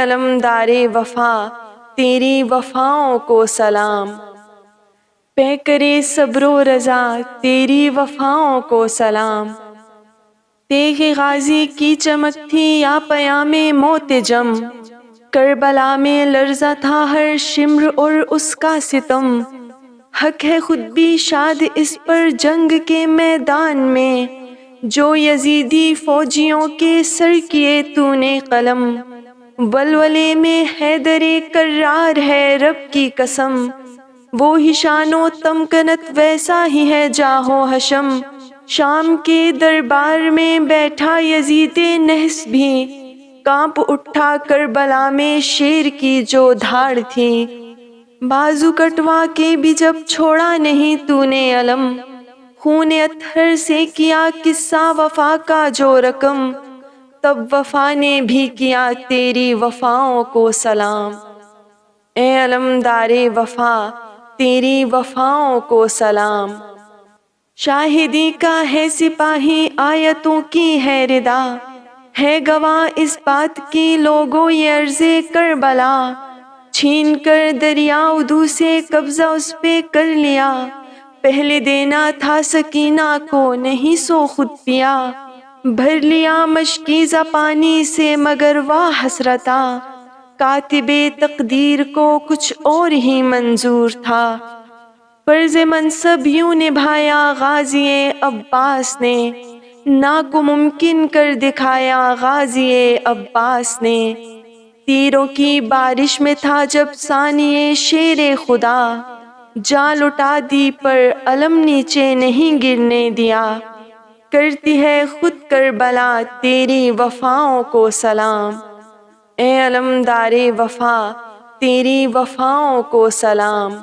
علمدار وفا تیری وفاؤں کو سلام، پہ کرے صبر و رضا تیری وفاؤں کو سلام، تیغ غازی کی چمک تھی یا پیام موت جم، کربلا میں لرزا تھا ہر شمر اور اس کا ستم، حق ہے خود بھی شاد اس پر جنگ کے میدان میں، جو یزیدی فوجیوں کے سر کیے تو نے قلم، ولولے میں حیدر کرار ہے رب کی قسم، وہی شان و تمکنت ویسا ہی ہے جاہ و حشم، شام کے دربار میں بیٹھا یزید نحس بھی، کانپ اٹھا کربلا میں شیر کی جو دھاڑ تھی، بازو کٹوا کے بھی جب چھوڑا نہیں تو نے علم، خون اطہر سے کیا قصہ وفا کا جو رقم، تب وفا نے بھی کیا تیری وفاؤں کو سلام، اے علمدار وفا تیری وفاؤں کو سلام، شاہدی کا ہے سپاہی آیتوں کی ہے ردا، ہے گواہ اس بات کی لوگوں یہ عرض کربلا، چھین کر دریا ادو سے قبضہ اس پہ کر لیا، پہلے دینا تھا سکینہ کو نہیں سو خود پیا، بھر لیا مشکیزہ پانی سے مگر واہ حسرتا، کاتب تقدیر کو کچھ اور ہی منظور تھا، فرض منصب یوں نبھایا غازی عباس نے، نا کو ممکن کر دکھایا غازی عباس نے، تیروں کی بارش میں تھا جب ثانی شیر خدا، جان لٹا دی پر علم نیچے نہیں گرنے دیا، کرتی ہے خود کربلا تیری وفاؤں کو سلام، اے علمدار وفا تیری وفاؤں کو سلام۔